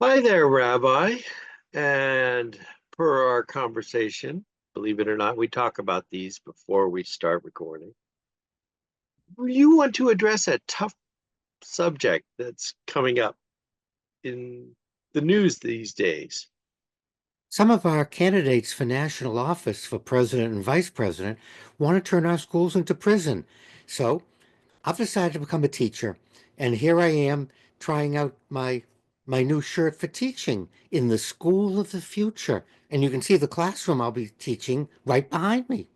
Hi there, Rabbi. And per our conversation, believe it or not, we talk about these before we start recording. You want to address a tough subject that's coming up in the news these days. Some of our candidates for national office for president and vice president want to turn our schools into prison. So I've decided to become a teacher, and here I am trying out my new shirt for teaching in the school of the future. And you can see the classroom I'll be teaching right behind me.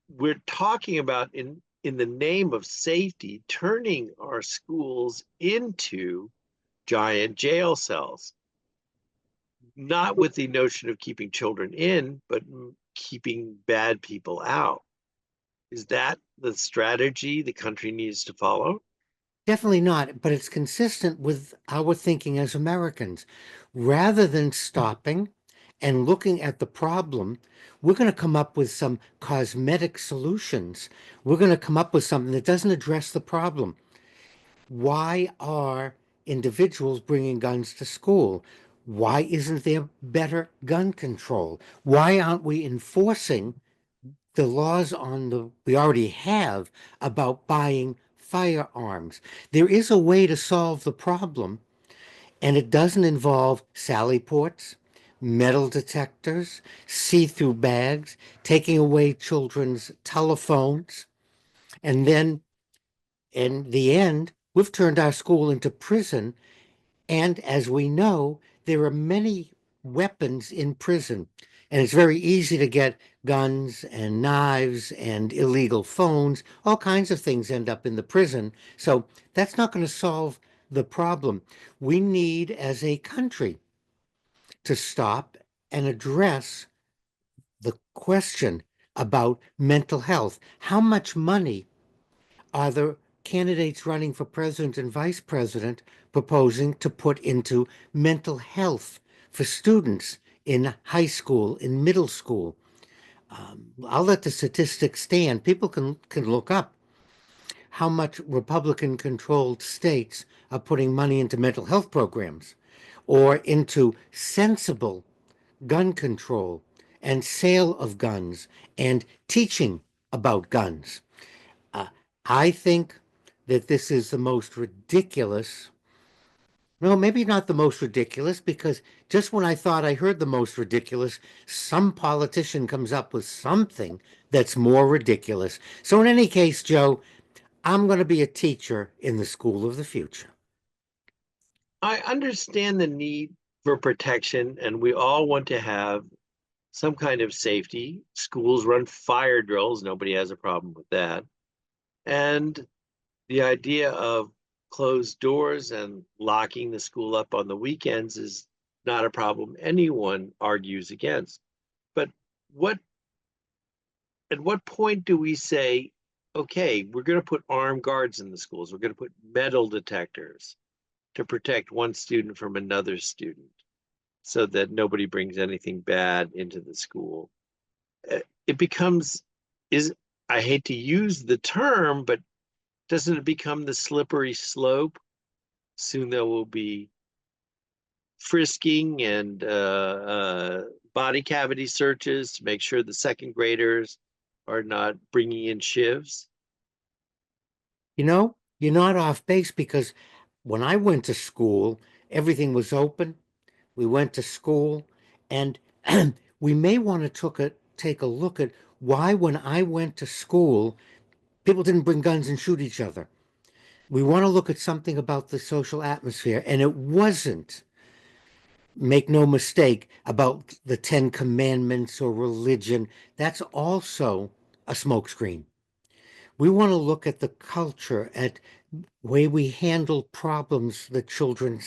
We're talking about in the name of safety, turning our schools into giant jail cells, not with the notion of keeping children in, but keeping bad people out. Is that the strategy the country needs to follow? Definitely not, but it's consistent with our thinking as Americans. Rather than stopping and looking at the problem, we're going to come up with some cosmetic solutions. We're going to come up with something that doesn't address the problem. Why are individuals bringing guns to school? Why isn't there better gun control? Why aren't we enforcing the laws on the we already have about buying firearms? There is a way to solve the problem, and it doesn't involve sally ports, metal detectors, see-through bags, taking away children's telephones, and then in the end, we've turned our school into prison. And as we know, there are many weapons in prison, and it's very easy to get guns and knives and illegal phones. All kinds of things end up in the prison. So that's not going to solve the problem. We need, as a country, to stop and address the question about mental health. How much money are the candidates running for president and vice president proposing to put into mental health for students in high school, in middle school? I'll let the statistics stand. People can look up how much Republican controlled states are putting money into mental health programs or into sensible gun control and sale of guns and teaching about guns. Uh, I think that this is the most ridiculous. No, maybe not the most ridiculous, because just when I thought I heard the most ridiculous, some politician comes up with something that's more ridiculous. So, in any case, Joe, I'm going to be a teacher in the school of the future. I understand the need for protection, and we all want to have some kind of safety. Schools run fire drills, nobody has a problem with that. And the idea of closed doors and locking the school up on the weekends is not a problem anyone argues against. But what at what point do we say, okay, we're going to put armed guards in the schools, we're going to put metal detectors to protect one student from another student so that nobody brings anything bad into the school? It becomes, is I hate to use the term, but doesn't it become the slippery slope? Soon there will be frisking and body cavity searches to make sure the second graders are not bringing in shivs. You know, you're not off base, because when I went to school, everything was open. We went to school, and we may want to take a look at why, when I went to school, people didn't bring guns and shoot each other. We want to look at something about the social atmosphere, and it wasn't, make no mistake, about the Ten Commandments or religion. That's also a smokescreen. We want to look at the culture, at way we handle problems that children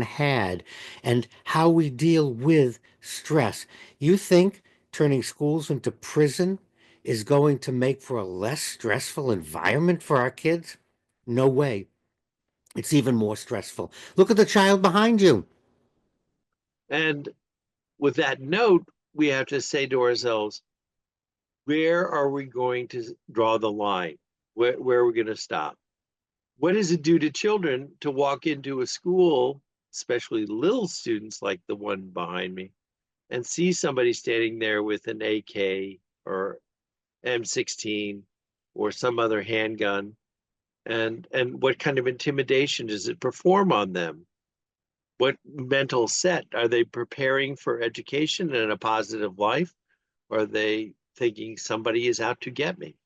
had, and how we deal with stress. You think turning schools into prison is going to make for a less stressful environment for our kids? No way. It's even more stressful. Look at the child behind you. And with that note, we have to say to ourselves, where are we going to draw the line? Where are we going to stop? What does it do to children to walk into a school, especially little students like the one behind me, and see somebody standing there with an AK or M16 or some other handgun? And what kind of intimidation does it perform on them? What mental set are they preparing for education and a positive life? Or are they thinking somebody is out to get me?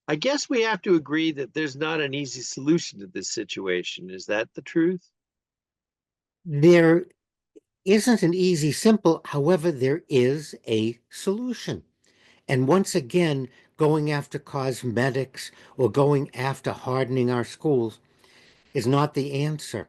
I guess we have to agree that there's not an easy solution to this situation. Is that the truth? There isn't an easy, simple, however, there is a solution. And once again, going after cosmetics or going after hardening our schools is not the answer.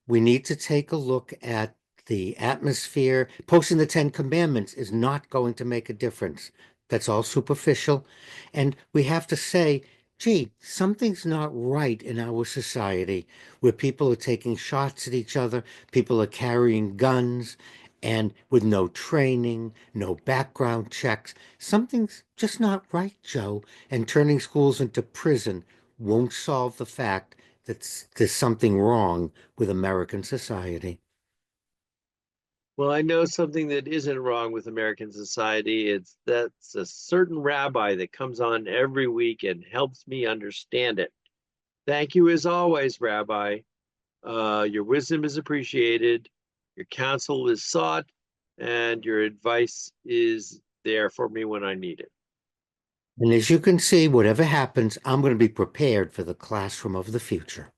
We need to take a look at the atmosphere. Posting the Ten Commandments is not going to make a difference. That's all superficial. And we have to say, gee, something's not right in our society where people are taking shots at each other, people are carrying guns, and with no training, no background checks. Something's just not right, Joe. And turning schools into prison won't solve the fact that there's something wrong with American society. Well, I know something that isn't wrong with American society. It's that's a certain rabbi that comes on every week and helps me understand it. Thank you as always, Rabbi. Your wisdom is appreciated, your counsel is sought, and your advice is there for me when I need it. And as you can see, whatever happens, I'm going to be prepared for the classroom of the future.